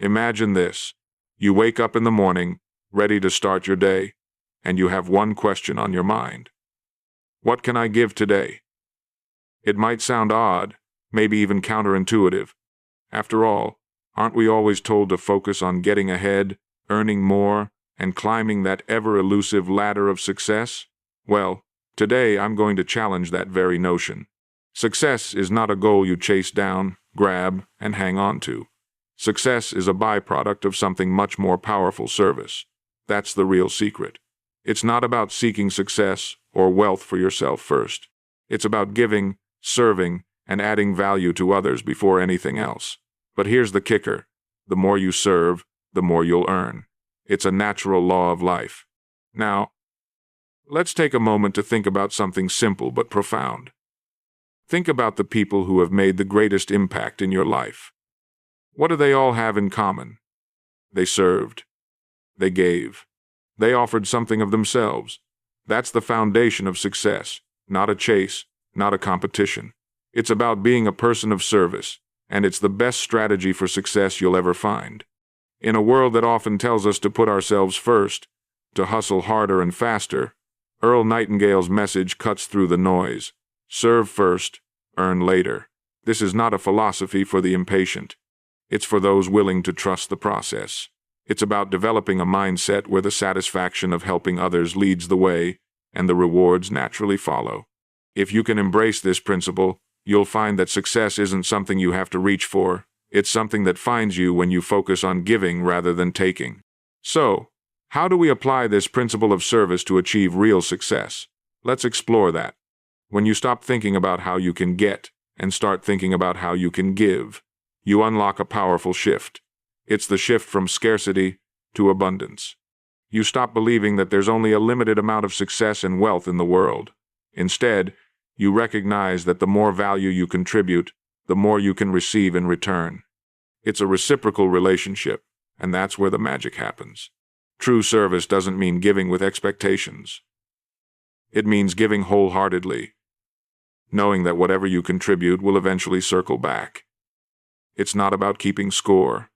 Imagine this. You wake up in the morning, ready to start your day, and you have one question on your mind. What can I give today? It might sound odd, maybe even counterintuitive. After all, aren't we always told to focus on getting ahead, earning more, and climbing that ever-elusive ladder of success? Well, today I'm going to challenge that very notion. Success is not a goal you chase down, grab, and hang on to. Success is a byproduct of something much more powerful: service. That's the real secret. It's not about seeking success or wealth for yourself first. It's about giving, serving, and adding value to others before anything else. But here's the kicker. The more you serve, the more you'll earn. It's a natural law of life. Now, let's take a moment to think about something simple but profound. Think about the people who have made the greatest impact in your life. What do they all have in common? They served. They gave. They offered something of themselves. That's the foundation of success, not a chase, not a competition. It's about being a person of service, and it's the best strategy for success you'll ever find. In a world that often tells us to put ourselves first, to hustle harder and faster, Earl Nightingale's message cuts through the noise. Serve first, earn later. This is not a philosophy for the impatient. It's for those willing to trust the process. It's about developing a mindset where the satisfaction of helping others leads the way, and the rewards naturally follow. If you can embrace this principle, you'll find that success isn't something you have to reach for. It's something that finds you when you focus on giving rather than taking. So, how do we apply this principle of service to achieve real success? Let's explore that. When you stop thinking about how you can get and start thinking about how you can give, you unlock a powerful shift. It's the shift from scarcity to abundance. You stop believing that there's only a limited amount of success and wealth in the world. Instead, you recognize that the more value you contribute, the more you can receive in return. It's a reciprocal relationship, and that's where the magic happens. True service doesn't mean giving with expectations. It means giving wholeheartedly, knowing that whatever you contribute will eventually circle back. It's not about keeping score.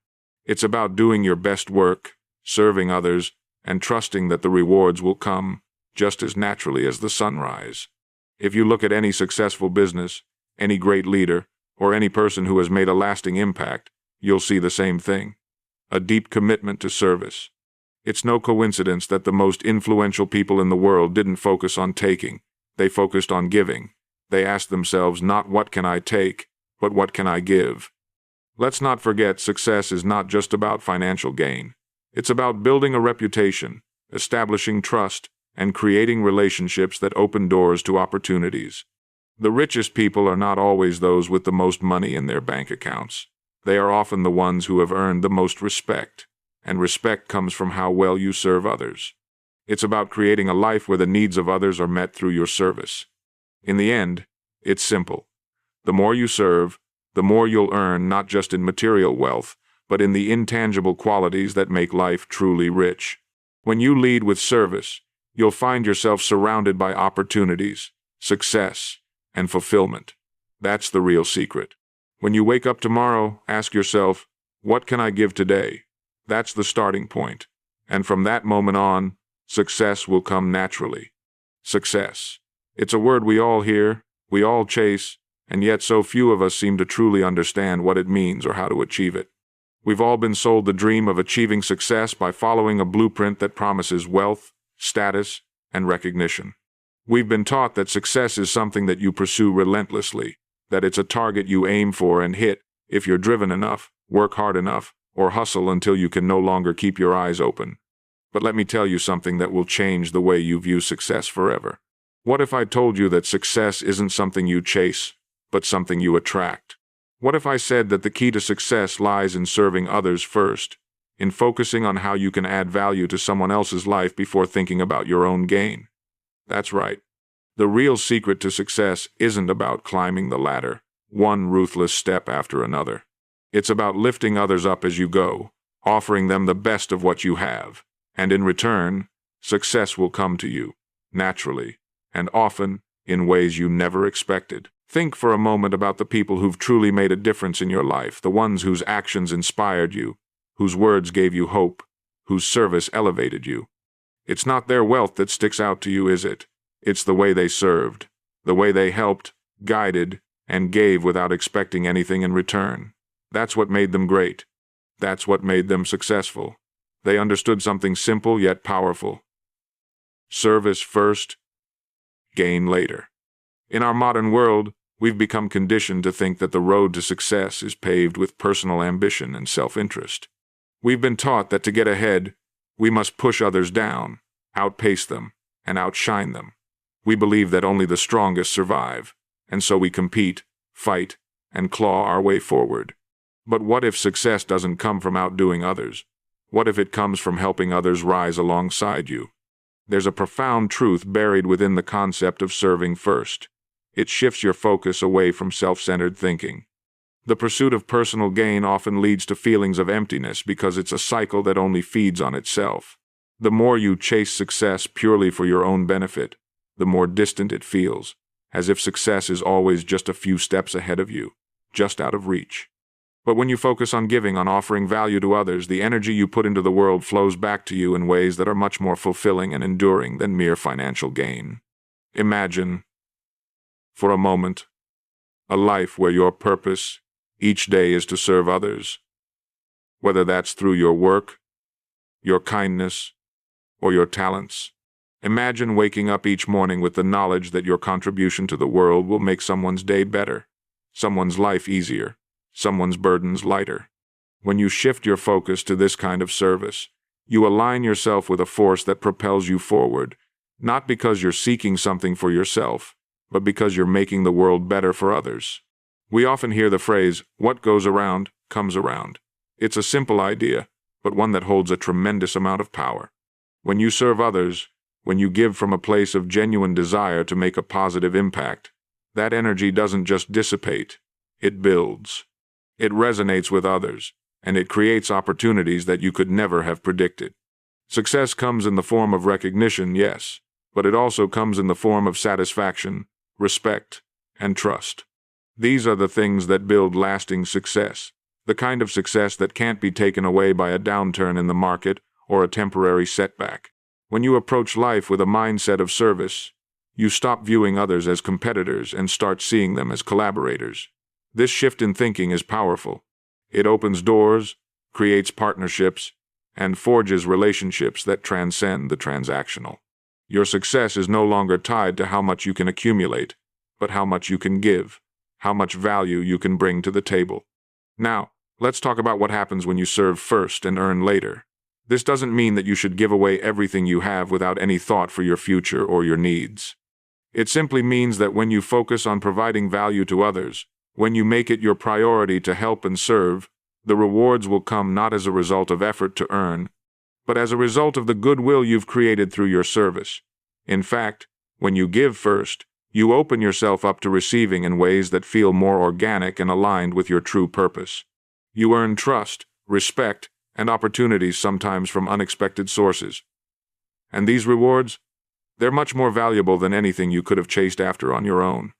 It's about doing your best work, serving others, and trusting that the rewards will come just as naturally as the sunrise. If you look at any successful business, any great leader, or any person who has made a lasting impact, you'll see the same thing: a deep commitment to service. It's no coincidence that the most influential people in the world didn't focus on taking, they focused on giving. They asked themselves not what can I take, but what can I give. Let's not forget, success is not just about financial gain. It's about building a reputation, establishing trust, and creating relationships that open doors to opportunities. The richest people are not always those with the most money in their bank accounts. They are often the ones who have earned the most respect, and respect comes from how well you serve others. It's about creating a life where the needs of others are met through your service. In the end, it's simple. The more you serve, the more you'll earn, not just in material wealth, but in the intangible qualities that make life truly rich. When you lead with service, you'll find yourself surrounded by opportunities, success, and fulfillment. That's the real secret. When you wake up tomorrow, ask yourself, what can I give today? That's the starting point. And from that moment on, success will come naturally. Success. It's a word we all hear, we all chase, and yet so few of us seem to truly understand what it means or how to achieve it. We've all been sold the dream of achieving success by following a blueprint that promises wealth, status, and recognition. We've been taught that success is something that you pursue relentlessly, that it's a target you aim for and hit if you're driven enough, work hard enough, or hustle until you can no longer keep your eyes open. But let me tell you something that will change the way you view success forever. What if I told you that success isn't something you chase, but something you attract? What if I said that the key to success lies in serving others first, in focusing on how you can add value to someone else's life before thinking about your own gain? That's right. The real secret to success isn't about climbing the ladder, one ruthless step after another. It's about lifting others up as you go, offering them the best of what you have, and in return, success will come to you, naturally, and often in ways you never expected. Think for a moment about the people who've truly made a difference in your life, the ones whose actions inspired you, whose words gave you hope, whose service elevated you. It's not their wealth that sticks out to you, is it? It's the way they served, the way they helped, guided, and gave without expecting anything in return. That's what made them great. That's what made them successful. They understood something simple yet powerful. Service first, gain later. In our modern world, we've become conditioned to think that the road to success is paved with personal ambition and self-interest. We've been taught that to get ahead, we must push others down, outpace them, and outshine them. We believe that only the strongest survive, and so we compete, fight, and claw our way forward. But what if success doesn't come from outdoing others? What if it comes from helping others rise alongside you? There's a profound truth buried within the concept of serving first. It shifts your focus away from self-centered thinking. The pursuit of personal gain often leads to feelings of emptiness because it's a cycle that only feeds on itself. The more you chase success purely for your own benefit, the more distant it feels, as if success is always just a few steps ahead of you, just out of reach. But when you focus on giving, on offering value to others, the energy you put into the world flows back to you in ways that are much more fulfilling and enduring than mere financial gain. Imagine, for a moment, a life where your purpose each day is to serve others, whether that's through your work, your kindness, or your talents. Imagine waking up each morning with the knowledge that your contribution to the world will make someone's day better, someone's life easier, someone's burdens lighter. When you shift your focus to this kind of service, you align yourself with a force that propels you forward, not because you're seeking something for yourself, but because you're making the world better for others. We often hear the phrase, "What goes around, comes around." It's a simple idea, but one that holds a tremendous amount of power. When you serve others, when you give from a place of genuine desire to make a positive impact, that energy doesn't just dissipate, it builds. It resonates with others, and it creates opportunities that you could never have predicted. Success comes in the form of recognition, yes, but it also comes in the form of satisfaction, respect, and trust. These are the things that build lasting success, the kind of success that can't be taken away by a downturn in the market or a temporary setback. When you approach life with a mindset of service, you stop viewing others as competitors and start seeing them as collaborators. This shift in thinking is powerful. It opens doors, creates partnerships, and forges relationships that transcend the transactional. Your success is no longer tied to how much you can accumulate, but how much you can give, how much value you can bring to the table. Now, let's talk about what happens when you serve first and earn later. This doesn't mean that you should give away everything you have without any thought for your future or your needs. It simply means that when you focus on providing value to others, when you make it your priority to help and serve, the rewards will come not as a result of effort to earn, but as a result of the goodwill you've created through your service. In fact, when you give first, you open yourself up to receiving in ways that feel more organic and aligned with your true purpose. You earn trust, respect, and opportunities sometimes from unexpected sources. And these rewards? They're much more valuable than anything you could have chased after on your own.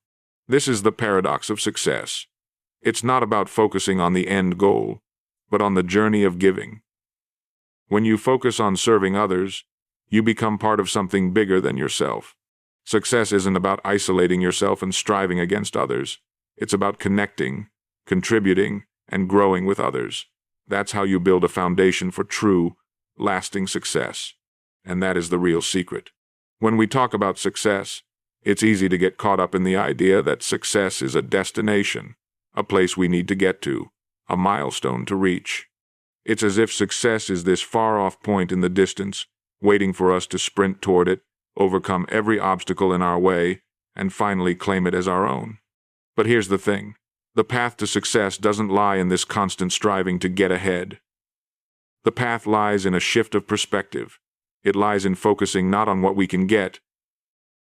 This is the paradox of success. It's not about focusing on the end goal, but on the journey of giving. When you focus on serving others, you become part of something bigger than yourself. Success isn't about isolating yourself and striving against others. It's about connecting, contributing, and growing with others. That's how you build a foundation for true, lasting success. And that is the real secret. When we talk about success, it's easy to get caught up in the idea that success is a destination, a place we need to get to, a milestone to reach. It's as if success is this far-off point in the distance, waiting for us to sprint toward it, overcome every obstacle in our way, and finally claim it as our own. But here's the thing. The path to success doesn't lie in this constant striving to get ahead. The path lies in a shift of perspective. It lies in focusing not on what we can get,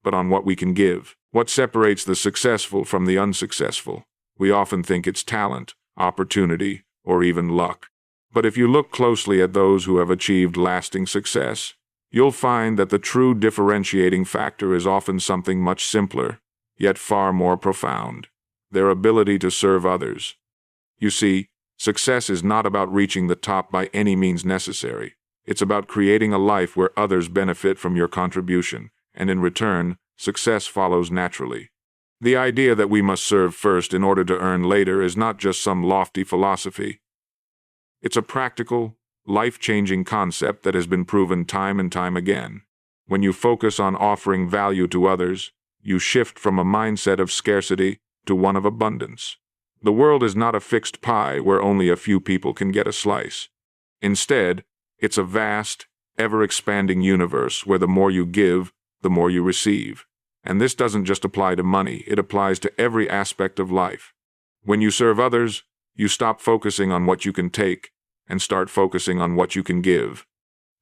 but on what we can give. What separates the successful from the unsuccessful? We often think it's talent, opportunity, or even luck. But if you look closely at those who have achieved lasting success, you'll find that the true differentiating factor is often something much simpler, yet far more profound: their ability to serve others. You see, Success is not about reaching the top by any means necessary. It's about creating a life where others benefit from your contribution, and in return, success follows naturally. The idea that we must serve first in order to earn later is not just some lofty philosophy. It's a practical, life-changing concept that has been proven time and time again. When you focus on offering value to others, you shift from a mindset of scarcity to one of abundance. The world is not a fixed pie where only a few people can get a slice. Instead, it's a vast, ever-expanding universe where the more you give, the more you receive. And this doesn't just apply to money, it applies to every aspect of life. When you serve others, you stop focusing on what you can take and start focusing on what you can give.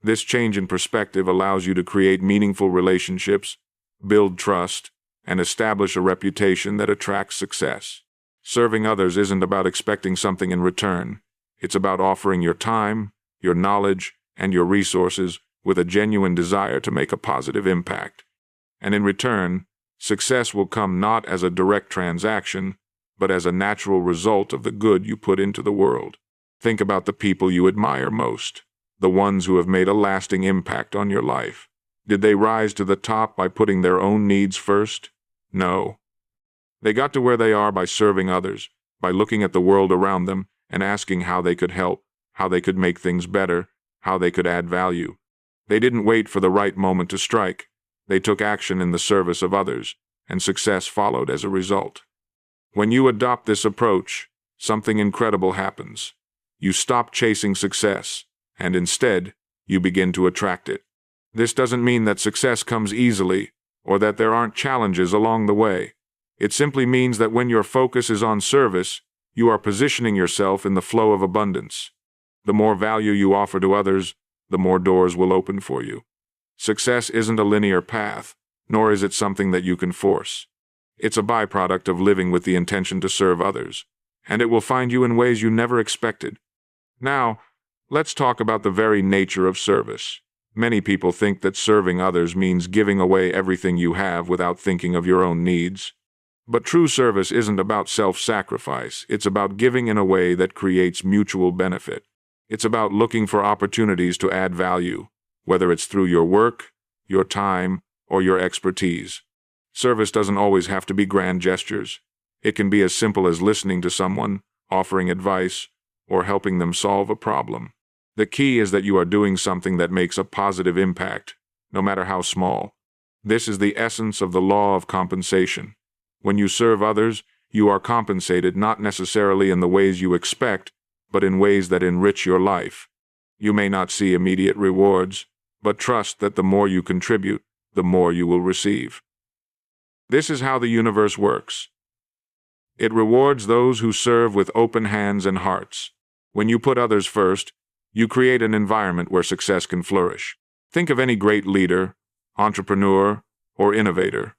This change in perspective allows you to create meaningful relationships, build trust, and establish a reputation that attracts success. Serving others isn't about expecting something in return. It's about offering your time, your knowledge, and your resources with a genuine desire to make a positive impact. And in return, success will come not as a direct transaction, but as a natural result of the good you put into the world. Think about the people you admire most, the ones who have made a lasting impact on your life. Did they rise to the top by putting their own needs first? No. They got to where they are by serving others, by looking at the world around them and asking how they could help, how they could make things better, how they could add value. They didn't wait for the right moment to strike. They took action in the service of others, and success followed as a result. When you adopt this approach, something incredible happens. You stop chasing success, and instead, you begin to attract it. This doesn't mean that success comes easily, or that there aren't challenges along the way. It simply means that when your focus is on service, you are positioning yourself in the flow of abundance. The more value you offer to others, the more doors will open for you. Success isn't a linear path, nor is it something that you can force. It's a byproduct of living with the intention to serve others, and it will find you in ways you never expected. Now, let's talk about the very nature of service. Many people think that serving others means giving away everything you have without thinking of your own needs. But true service isn't about self-sacrifice, it's about giving in a way that creates mutual benefit. It's about looking for opportunities to add value, whether it's through your work, your time, or your expertise. Service doesn't always have to be grand gestures. It can be as simple as listening to someone, offering advice, or helping them solve a problem. The key is that you are doing something that makes a positive impact, no matter how small. This is the essence of the law of compensation. When you serve others, you are compensated not necessarily in the ways you expect, but in ways that enrich your life. You may not see immediate rewards, but trust that the more you contribute, the more you will receive. This is how the universe works. It rewards those who serve with open hands and hearts. When you put others first, you create an environment where success can flourish. Think of any great leader, entrepreneur, or innovator.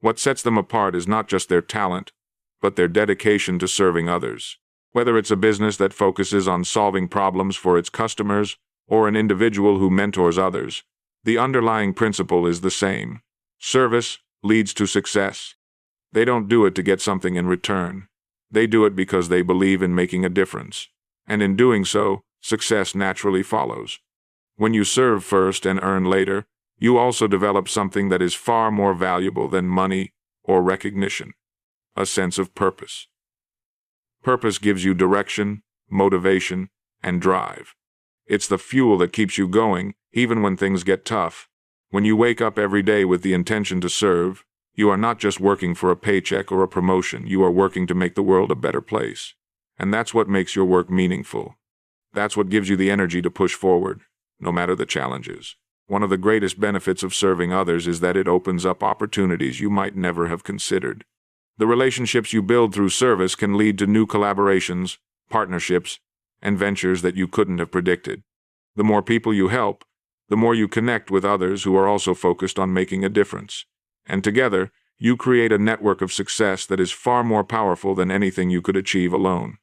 What sets them apart is not just their talent, but their dedication to serving others. Whether it's a business that focuses on solving problems for its customers or an individual who mentors others, the underlying principle is the same. Service leads to success. They don't do it to get something in return. They do it because they believe in making a difference. And in doing so, success naturally follows. When you serve first and earn later, you also develop something that is far more valuable than money or recognition: a sense of purpose. Purpose gives you direction, motivation, and drive. It's the fuel that keeps you going, even when things get tough. When you wake up every day with the intention to serve, you are not just working for a paycheck or a promotion, you are working to make the world a better place. And that's what makes your work meaningful. That's what gives you the energy to push forward, no matter the challenges. One of the greatest benefits of serving others is that it opens up opportunities you might never have considered. The relationships you build through service can lead to new collaborations, partnerships, and ventures that you couldn't have predicted. The more people you help, the more you connect with others who are also focused on making a difference. And together, you create a network of success that is far more powerful than anything you could achieve alone.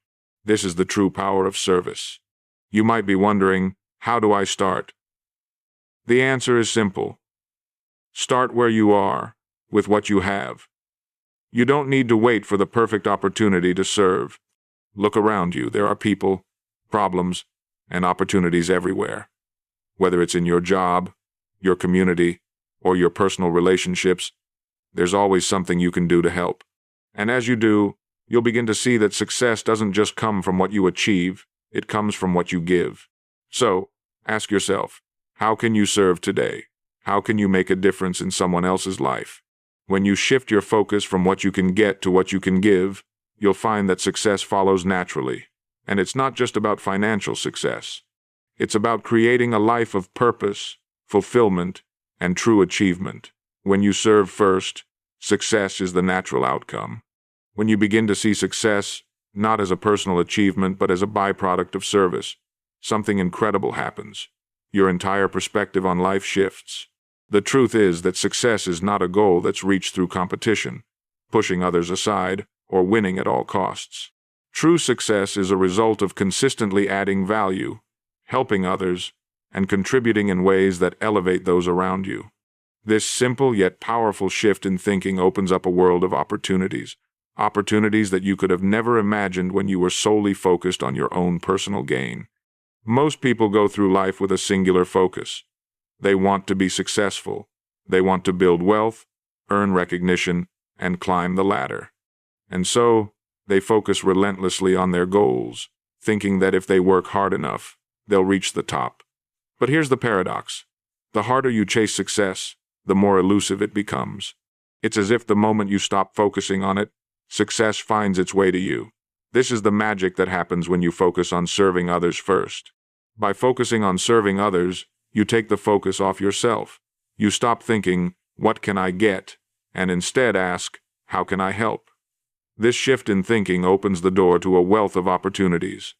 This is the true power of service. You might be wondering, how do I start? The answer is simple. Start where you are, with what you have. You don't need to wait for the perfect opportunity to serve. Look around you. There are people, problems, and opportunities everywhere. Whether it's in your job, your community, or your personal relationships, there's always something you can do to help. And as you do, you'll begin to see that success doesn't just come from what you achieve, it comes from what you give. So, ask yourself, how can you serve today? How can you make a difference in someone else's life? When you shift your focus from what you can get to what you can give, you'll find that success follows naturally. And it's not just about financial success. It's about creating a life of purpose, fulfillment, and true achievement. When you serve first, success is the natural outcome. When you begin to see success, not as a personal achievement but as a byproduct of service, something incredible happens. Your entire perspective on life shifts. The truth is that success is not a goal that's reached through competition, pushing others aside, or winning at all costs. True success is a result of consistently adding value, helping others, and contributing in ways that elevate those around you. This simple yet powerful shift in thinking opens up a world of opportunities that you could have never imagined when you were solely focused on your own personal gain. Most people go through life with a singular focus. They want to be successful. They want to build wealth, earn recognition, and climb the ladder. And so, they focus relentlessly on their goals, thinking that if they work hard enough, they'll reach the top. But here's the paradox. The harder you chase success, the more elusive it becomes. It's as if the moment you stop focusing on it, success finds its way to you. This is the magic that happens when you focus on serving others first. By focusing on serving others, you take the focus off yourself. You stop thinking, what can I get? And instead ask, how can I help? This shift in thinking opens the door to a wealth of opportunities.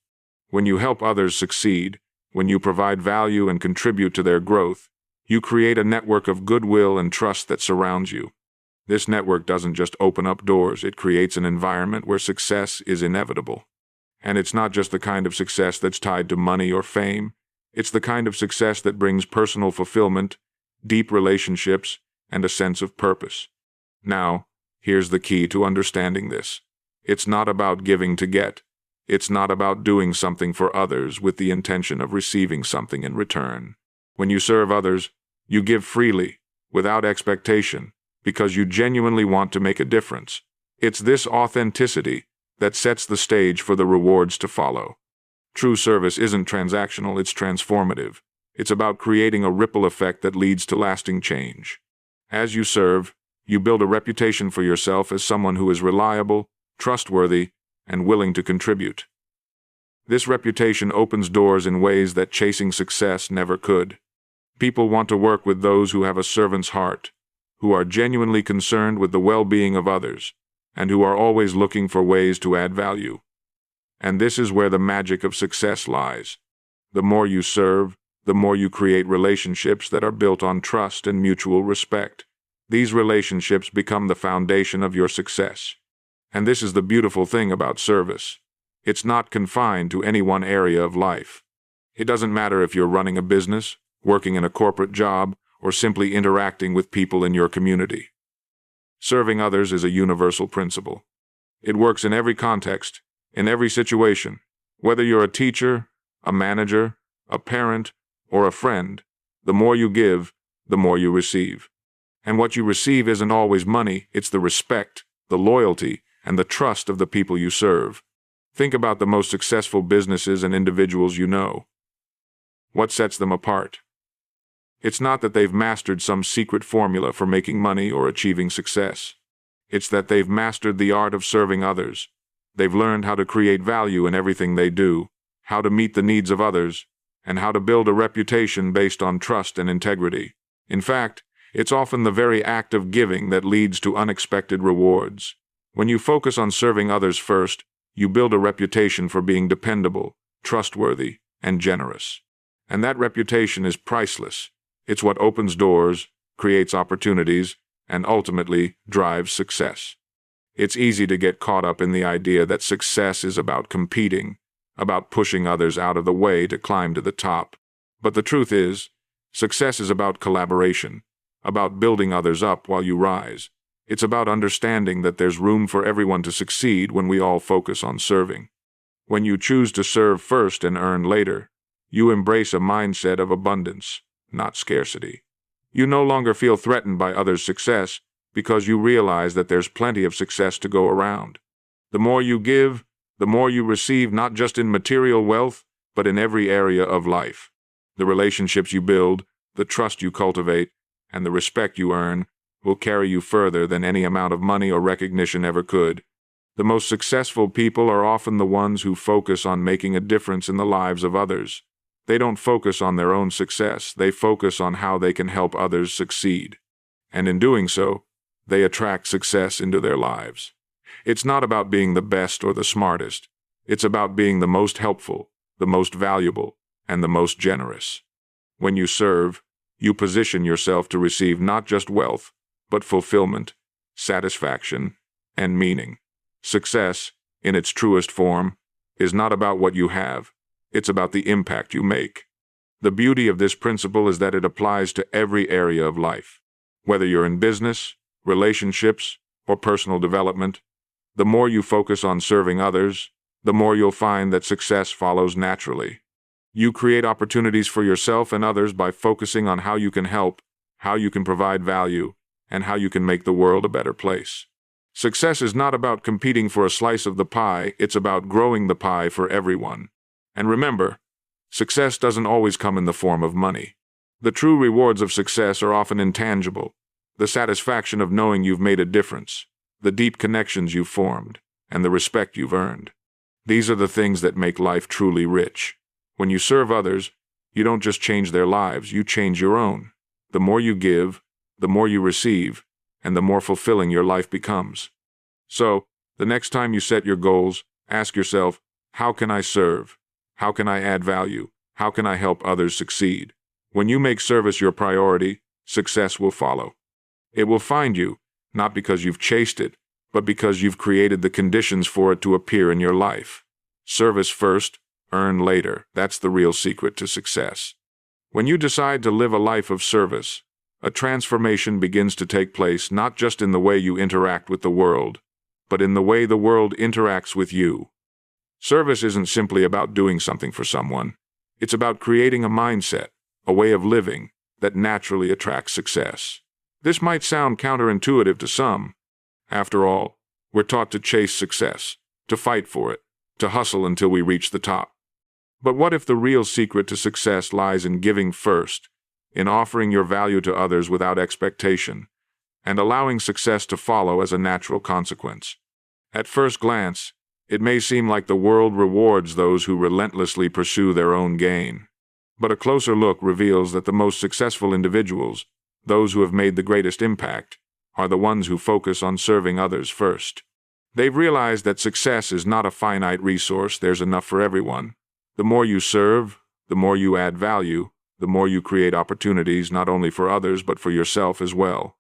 When you help others succeed, when you provide value and contribute to their growth, you create a network of goodwill and trust that surrounds you. This network doesn't just open up doors, it creates an environment where success is inevitable. And it's not just the kind of success that's tied to money or fame. It's the kind of success that brings personal fulfillment, deep relationships, and a sense of purpose. Now, here's the key to understanding this. It's not about giving to get. It's not about doing something for others with the intention of receiving something in return. When you serve others, you give freely, without expectation, because you genuinely want to make a difference. It's this authenticity that sets the stage for the rewards to follow. True service isn't transactional, it's transformative. It's about creating a ripple effect that leads to lasting change. As you serve, you build a reputation for yourself as someone who is reliable, trustworthy, and willing to contribute. This reputation opens doors in ways that chasing success never could. People want to work with those who have a servant's heart, who are genuinely concerned with the well-being of others, and who are always looking for ways to add value. And this is where the magic of success lies. The more you serve, the more you create relationships that are built on trust and mutual respect. These relationships become the foundation of your success. And this is the beautiful thing about service. It's not confined to any one area of life. It doesn't matter if you're running a business, working in a corporate job, or simply interacting with people in your community. Serving others is a universal principle. It works in every context, in every situation. Whether you're a teacher, a manager, a parent, or a friend, the more you give, the more you receive. And what you receive isn't always money, it's the respect, the loyalty, and the trust of the people you serve. Think about the most successful businesses and individuals you know. What sets them apart? It's not that they've mastered some secret formula for making money or achieving success. It's that they've mastered the art of serving others. They've learned how to create value in everything they do, how to meet the needs of others, and how to build a reputation based on trust and integrity. In fact, it's often the very act of giving that leads to unexpected rewards. When you focus on serving others first, you build a reputation for being dependable, trustworthy, and generous. And that reputation is priceless. It's what opens doors, creates opportunities, and ultimately drives success. It's easy to get caught up in the idea that success is about competing, about pushing others out of the way to climb to the top. But the truth is, success is about collaboration, about building others up while you rise. It's about understanding that there's room for everyone to succeed when we all focus on serving. When you choose to serve first and earn later, you embrace a mindset of abundance, not scarcity. You no longer feel threatened by others' success because you realize that there's plenty of success to go around. The more you give, the more you receive, not just in material wealth, but in every area of life. The relationships you build, the trust you cultivate, and the respect you earn will carry you further than any amount of money or recognition ever could. The most successful people are often the ones who focus on making a difference in the lives of others. They don't focus on their own success, they focus on how they can help others succeed. And in doing so, they attract success into their lives. It's not about being the best or the smartest. It's about being the most helpful, the most valuable, and the most generous. When you serve, you position yourself to receive not just wealth, but fulfillment, satisfaction, and meaning. Success, in its truest form, is not about what you have. It's about the impact you make. The beauty of this principle is that it applies to every area of life. Whether you're in business, relationships, or personal development, the more you focus on serving others, the more you'll find that success follows naturally. You create opportunities for yourself and others by focusing on how you can help, how you can provide value, and how you can make the world a better place. Success is not about competing for a slice of the pie, it's about growing the pie for everyone. And remember, success doesn't always come in the form of money. The true rewards of success are often intangible. The satisfaction of knowing you've made a difference, the deep connections you've formed, and the respect you've earned. These are the things that make life truly rich. When you serve others, you don't just change their lives, you change your own. The more you give, the more you receive, and the more fulfilling your life becomes. So, the next time you set your goals, ask yourself, how can I serve? How can I add value? How can I help others succeed? When you make service your priority, success will follow. It will find you, not because you've chased it, but because you've created the conditions for it to appear in your life. Service first, earn later. That's the real secret to success. When you decide to live a life of service, a transformation begins to take place not just in the way you interact with the world, but in the way the world interacts with you. Service isn't simply about doing something for someone. It's about creating a mindset, a way of living, that naturally attracts success. This might sound counterintuitive to some. After all, we're taught to chase success, to fight for it, to hustle until we reach the top. But what if the real secret to success lies in giving first, in offering your value to others without expectation, and allowing success to follow as a natural consequence? At first glance, it may seem like the world rewards those who relentlessly pursue their own gain. But a closer look reveals that the most successful individuals, those who have made the greatest impact, are the ones who focus on serving others first. They've realized that success is not a finite resource, there's enough for everyone. The more you serve, the more you add value, the more you create opportunities not only for others but for yourself as well.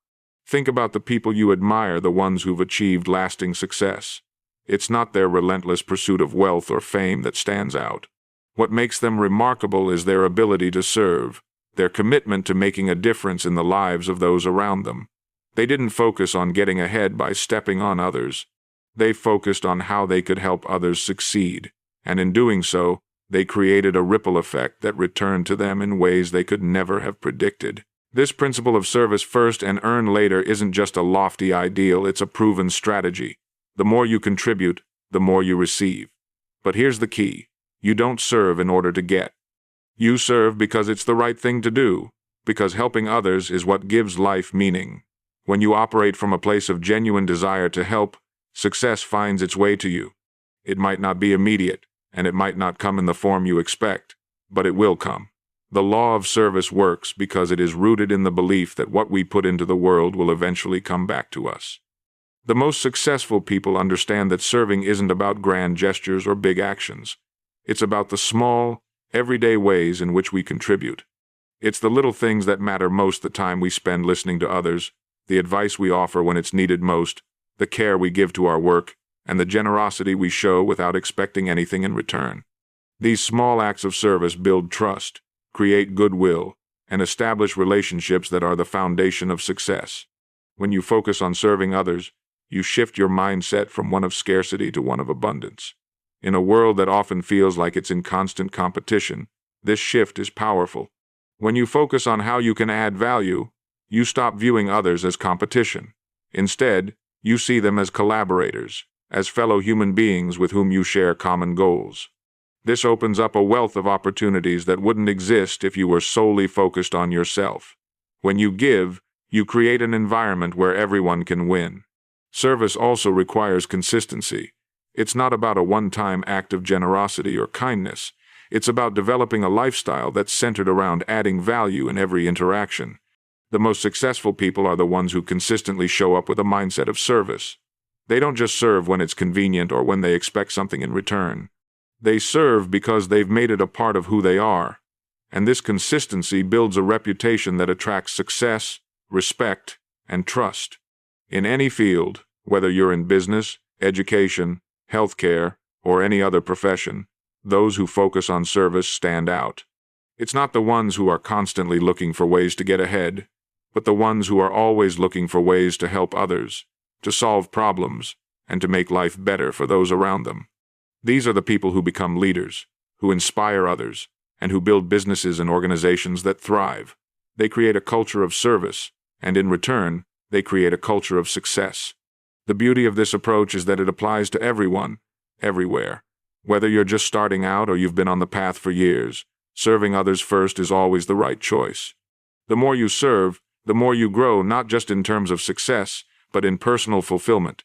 Think about the people you admire, the ones who've achieved lasting success. It's not their relentless pursuit of wealth or fame that stands out. What makes them remarkable is their ability to serve, their commitment to making a difference in the lives of those around them. They didn't focus on getting ahead by stepping on others. They focused on how they could help others succeed, and in doing so, they created a ripple effect that returned to them in ways they could never have predicted. This principle of service first and earn later isn't just a lofty ideal, it's a proven strategy. The more you contribute, the more you receive. But here's the key. You don't serve in order to get. You serve because it's the right thing to do, because helping others is what gives life meaning. When you operate from a place of genuine desire to help, success finds its way to you. It might not be immediate, and it might not come in the form you expect, but it will come. The law of service works because it is rooted in the belief that what we put into the world will eventually come back to us. The most successful people understand that serving isn't about grand gestures or big actions. It's about the small, everyday ways in which we contribute. It's the little things that matter most: the time we spend listening to others, the advice we offer when it's needed most, the care we give to our work, and the generosity we show without expecting anything in return. These small acts of service build trust, create goodwill, and establish relationships that are the foundation of success. When you focus on serving others, you shift your mindset from one of scarcity to one of abundance. In a world that often feels like it's in constant competition, this shift is powerful. When you focus on how you can add value, you stop viewing others as competition. Instead, you see them as collaborators, as fellow human beings with whom you share common goals. This opens up a wealth of opportunities that wouldn't exist if you were solely focused on yourself. When you give, you create an environment where everyone can win. Service also requires consistency. It's not about a one-time act of generosity or kindness. It's about developing a lifestyle that's centered around adding value in every interaction. The most successful people are the ones who consistently show up with a mindset of service. They don't just serve when it's convenient or when they expect something in return. They serve because they've made it a part of who they are. And this consistency builds a reputation that attracts success, respect, and trust. In any field, whether you're in business, education, healthcare, or any other profession, those who focus on service stand out. It's not the ones who are constantly looking for ways to get ahead, but the ones who are always looking for ways to help others, to solve problems, and to make life better for those around them. These are the people who become leaders, who inspire others, and who build businesses and organizations that thrive. They create a culture of service, and in return, they create a culture of success. The beauty of this approach is that it applies to everyone, everywhere. Whether you're just starting out or you've been on the path for years, serving others first is always the right choice. The more you serve, the more you grow, not just in terms of success, but in personal fulfillment.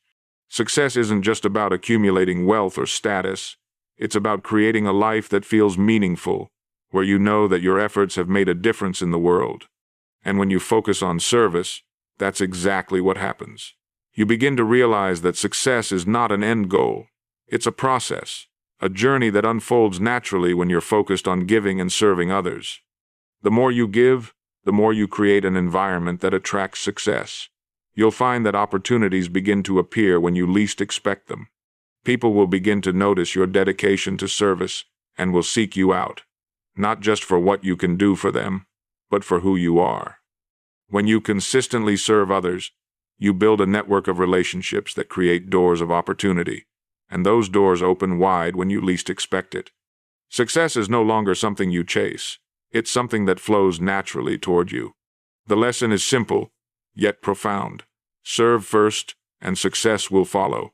Success isn't just about accumulating wealth or status. It's about creating a life that feels meaningful, where you know that your efforts have made a difference in the world. And when you focus on service, that's exactly what happens. You begin to realize that success is not an end goal. It's a process, a journey that unfolds naturally when you're focused on giving and serving others. The more you give, the more you create an environment that attracts success. You'll find that opportunities begin to appear when you least expect them. People will begin to notice your dedication to service and will seek you out, not just for what you can do for them, but for who you are. When you consistently serve others, you build a network of relationships that create doors of opportunity, and those doors open wide when you least expect it. Success is no longer something you chase. It's something that flows naturally toward you. The lesson is simple, yet profound. Serve first, and success will follow.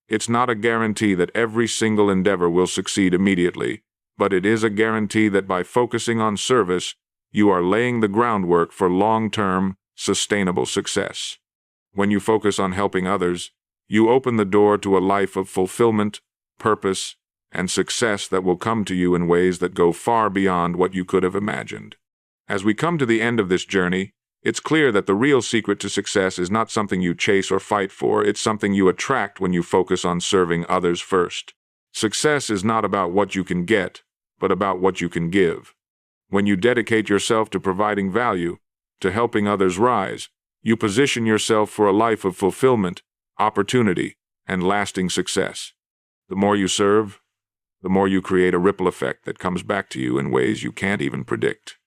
It's not a guarantee that every single endeavor will succeed immediately, but it is a guarantee that by focusing on service, you are laying the groundwork for long-term, sustainable success. When you focus on helping others, you open the door to a life of fulfillment, purpose, and success that will come to you in ways that go far beyond what you could have imagined. As we come to the end of this journey, it's clear that the real secret to success is not something you chase or fight for, it's something you attract when you focus on serving others first. Success is not about what you can get, but about what you can give. When you dedicate yourself to providing value, to helping others rise, you position yourself for a life of fulfillment, opportunity, and lasting success. The more you serve, the more you create a ripple effect that comes back to you in ways you can't even predict.